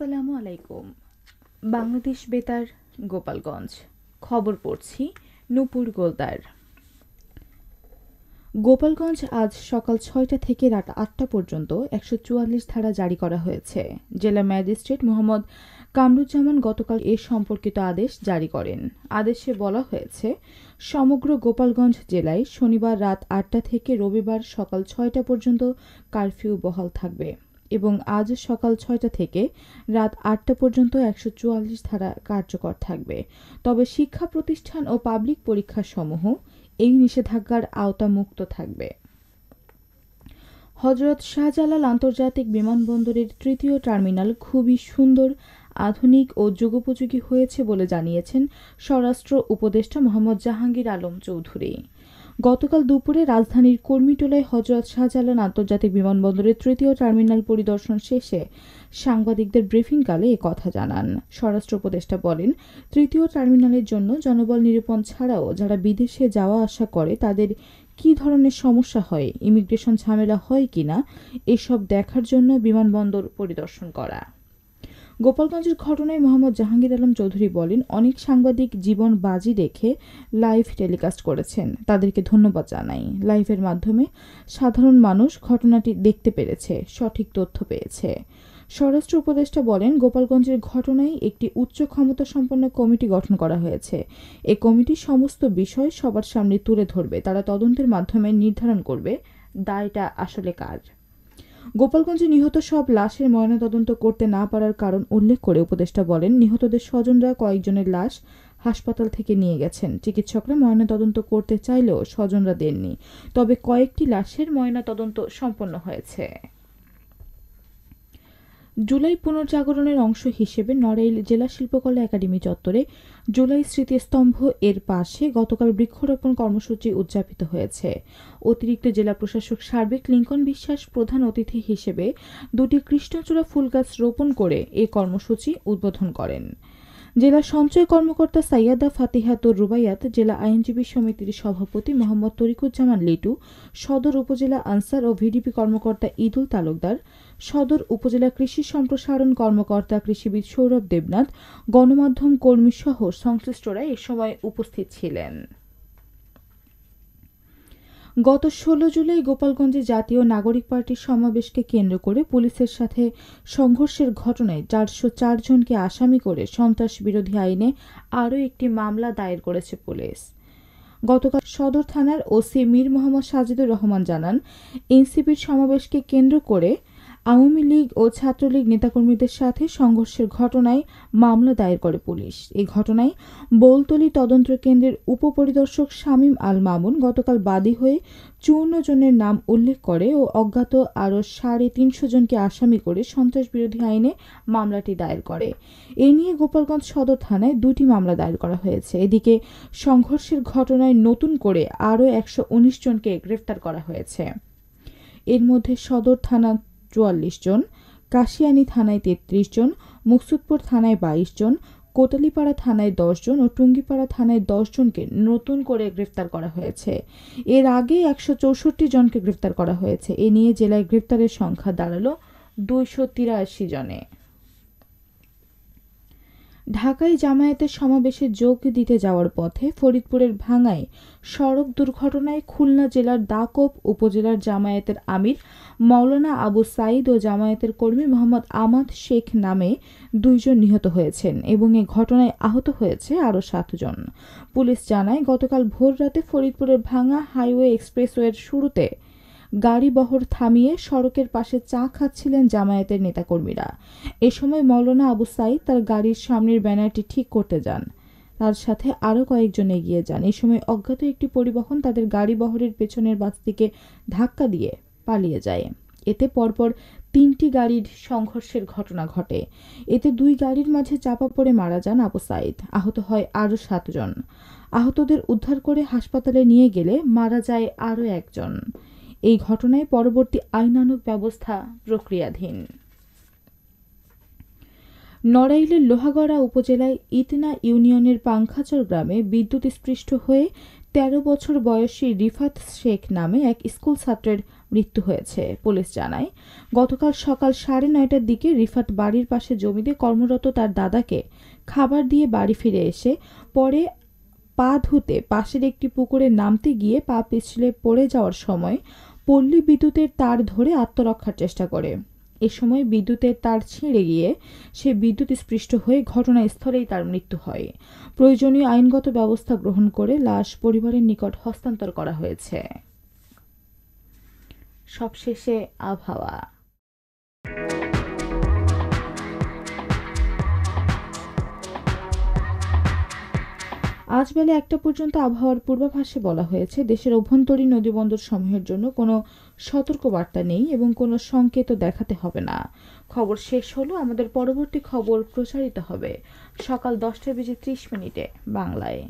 আসসালামু আলাইকুম। বাংলাদেশ বেতার, গোপালগঞ্জ। খবর পড়ছি নূপুর গোলদার। গোপালগঞ্জ আজ সকাল ৬টা থেকে রাত ৮টা পর্যন্ত ১৪৪ ধারা জারি করা হয়েছে। জেলা ম্যাজিস্ট্রেট মোহাম্মদ কামরুজ্জামান গতকাল এ সম্পর্কিত আদেশ জারি করেন। আদেশে বলা হয়েছে, সমগ্র গোপালগঞ্জ জেলায় শনিবার রাত ৮টা থেকে রবিবার সকাল ৬টা পর্যন্ত কারফিউ বহাল থাকবে এবং আজ সকাল ৬টা থেকে রাত ৮টা পর্যন্ত ১৪৪ ধারা কার্যকর থাকবে। তবে শিক্ষা প্রতিষ্ঠান ও পাবলিক পরীক্ষাসমূহ এই নিষেধাজ্ঞার আওতামুক্ত থাকবে। হযরত শাহজালাল আন্তর্জাতিক বিমানবন্দরের তৃতীয় টার্মিনাল খুবই সুন্দর, আধুনিক ও যুগোপযোগী হয়েছে বলে জানিয়েছেন স্বরাষ্ট্র উপদেষ্টা মোহাম্মদ জাহাঙ্গীর আলম চৌধুরী। গতকাল দুপুরে রাজধানীর কর্মীটোলায় হযরত শাহজালাল আন্তর্জাতিক বিমানবন্দরের তৃতীয় টার্মিনাল পরিদর্শন শেষে সাংবাদিকদের ব্রিফিংকালে এ কথা জানান। স্বরাষ্ট্র উপদেষ্টা বলেন, তৃতীয় টার্মিনালের জন্য জনবল নিরূপণ ছাড়াও যারা বিদেশে যাওয়া আসা করে তাদের কী ধরনের সমস্যা হয়, ইমিগ্রেশন ঝামেলা হয় কিনা এসব দেখার জন্য বিমানবন্দর পরিদর্শন করা। গোপালগঞ্জের ঘটনায় মোহাম্মদ জাহাঙ্গীর আলম চৌধুরী বলেন, অনেক সাংবাদিক জীবন বাজি রেখে লাইভ টেলিকাস্ট করেছেন, তাদেরকে ধন্যবাদ জানাই। লাইভের মাধ্যমে সাধারণ মানুষ ঘটনাটি দেখতে পেরেছে, সঠিক তথ্য পেয়েছে। স্বরাষ্ট্র উপদেষ্টা বলেন, গোপালগঞ্জের ঘটনায় একটি উচ্চ ক্ষমতা সম্পন্ন কমিটি গঠন করা হয়েছে। এই কমিটি সমস্ত বিষয় সবার সামনে তুলে ধরবে, তারা তদন্তের মাধ্যমে নির্ধারণ করবে দায়টা আসলে কার। গোপালগঞ্জে নিহত সব লাশের ময়নাতদন্ত করতে না পারার কারণ উল্লেখ করে উপদেষ্টা বলেন, নিহতদের স্বজনরা কয়েকজনের লাশ হাসপাতাল থেকে নিয়ে গেছেন। চিকিৎসকরা ময়নাতদন্ত করতে চাইলেও স্বজনরা দেননি, তবে কয়েকটি লাশের ময়নাতদন্ত সম্পন্ন হয়েছে। জুলাই পুনর্জাগরণের অংশ হিসেবে নড়াইল জেলা শিল্পকলা একাডেমি চত্বরে জুলাই স্মৃতিস্তম্ভ এর পাশে গতকাল বৃক্ষরোপণ কর্মসূচি উদযাপিত হয়েছে। অতিরিক্ত জেলা প্রশাসক সার্বিক লিঙ্কন বিশ্বাস প্রধান অতিথি হিসেবে দুটি কৃষ্ণচূড়া ফুলগাছ রোপণ করে এই কর্মসূচি উদ্বোধন করেন। জেলা সঞ্চয় কর্মকর্তা সাইয়াদা ফাতিহাতুর রুবাইয়াত, জেলা আইনজীবী সমিতির সভাপতি মোহাম্মদ তরিকুজ্জামান লিটু, সদর উপজেলা আনসার ও ভিডিপি কর্মকর্তা ঈদুল তালুকদার, সদর উপজেলা কৃষি সম্প্রসারণ কর্মকর্তা কৃষিবিদ সৌরভ দেবনাথ, গণমাধ্যম কর্মীসহ সংশ্লিষ্টরা এ সময় উপস্থিত ছিলেন। গত ১৬ জুলাই গোপালগঞ্জে জাতীয় নাগরিক পার্টির সমাবেশকে কেন্দ্র করে পুলিশের সাথে সংঘর্ষের ঘটনায় ৪০৪ জনকে আসামি করে সন্ত্রাস বিরোধী আইনে আরও একটি মামলা দায়ের করেছে পুলিশ। গতকাল সদর থানার ওসি মীর মোহাম্মদ সাজিদুর রহমান জানান, এনসিপির সমাবেশকে কেন্দ্র করে আওয়ামী লীগ ও ছাত্রলীগ নেতাকর্মীদের সাথে সংঘর্ষের ঘটনায় মামলা দায়ের করে পুলিশ। এই ঘটনায় বোলতলী তদন্ত কেন্দ্রের উপপরিদর্শক শামীম আল মামুন গতকাল বাদী হয়ে ৫৪ জনের নাম উল্লেখ করে ও অজ্ঞাত আরও ৩৫০ জনকে আসামি করে সন্ত্রাস বিরোধী আইনে মামলাটি দায়ের করে। এ নিয়ে গোপালগঞ্জ সদর থানায় ২টি মামলা দায়ের করা হয়েছে। এদিকে সংঘর্ষের ঘটনায় নতুন করে আরও ১১৯ জনকে গ্রেফতার করা হয়েছে। এর মধ্যে সদর থানা ৪৪ জন, কাশিয়ানী থানায় ৩৩ জন, মুকসুদপুর থানায় ২২ জন, কোটালীপাড়া থানায় ১০ জন ও টুঙ্গিপাড়া থানায় ১০ জনকে নতুন করে গ্রেফতার করা হয়েছে। এর আগে ১৬৪ জনকে গ্রেফতার করা হয়েছে। এ নিয়ে জেলায় গ্রেফতারের সংখ্যা দাঁড়ালো ২৮৩ জনে। ঢাকায় জামায়াতের সমাবেশে যোগ দিতে যাওয়ার পথে ফরিদপুরের ভাঙ্গায় সড়ক দুর্ঘটনায় খুলনা জেলার দাকোপ উপজেলার জামায়াতের আমির মাওলানা আবু সাঈদ ও জামায়াতের কর্মী মোহাম্মদ আমাদ শেখ নামে ২ জন নিহত হয়েছেন এবং এ ঘটনায় আহত হয়েছে আরও ৭ জন। পুলিশ জানায়, গতকাল ভোররাতে ফরিদপুরের ভাঙ্গা হাইওয়ে এক্সপ্রেসওয়ের শুরুতে গাড়িবহর থামিয়ে সড়কের পাশে চা খাচ্ছিলেন জামায়াতের নেতাকর্মীরা। এ সময় মাওলানা আবু সাঈদ তার গাড়ির সামনের ব্যানারটি ঠিক করতে যান। তার সাথে আরও কয়েকজন এগিয়ে যান। এই সময় অজ্ঞাত একটি পরিবহন তাদের গাড়িবহরের পেছনের বাস থেকে ধাক্কা দিয়ে পালিয়ে যায়। এতে পরপর ৩টি গাড়ির সংঘর্ষের ঘটনা ঘটে। এতে ২ গাড়ির মাঝে চাপা পড়ে মারা যান আবু সাঈদ। আহত হয় আরও ৭ জন। আহতদের উদ্ধার করে হাসপাতালে নিয়ে গেলে মারা যায় আরও ১ জন। এই ঘটনায় পরবর্তী আইনানুগ ব্যবস্থা প্রক্রিয়াধীন। নড়াইলের লোহাগড়া উপজেলায় ইতনা ইউনিয়নের পাংখাচর গ্রামে বিদ্যুৎস্পৃষ্ট হয়ে 13 বছর বয়সী রিফাত শেখ নামে এক স্কুল ছাত্রের মৃত্যু হয়েছে। পুলিশ জানায়, গতকাল সকাল 9:30টার দিকে রিফাত বাড়ির পাশে জমিতে কর্মরত তার দাদাকে খাবার দিয়ে বাড়ি ফিরে এসে পরে পা ধুতে পাশের একটি পুকুরে নামতে গিয়ে পা পিছলে পড়ে যাওয়ার সময় পল্লী বিদ্যুতের তার ধরে আত্মরক্ষার চেষ্টা করে। এ সময় বিদ্যুতের তার ছিঁড়ে গিয়ে সে বিদ্যুৎস্পৃষ্ট হয়ে ঘটনাস্থলেই তার মৃত্যু হয়। প্রয়োজনীয় আইনগত ব্যবস্থা গ্রহণ করে লাশ পরিবারের নিকট হস্তান্তর করা হয়েছে। সবশেষে আবহাওয়া। আজ বেলা 1টা পর্যন্ত আবহাওয়ার পূর্বাভাসে বলা হয়েছে, দেশের অভ্যন্তরীণ নদীবন্দর সমূহের জন্য কোনো সতর্কবার্তা নেই এবং কোনো সংকেতও দেখাতে হবে না। খবর শেষ হলো। আমাদের পরবর্তী খবর প্রচারিত হবে সকাল 10টা বেজে 30 মিনিটে বাংলায়।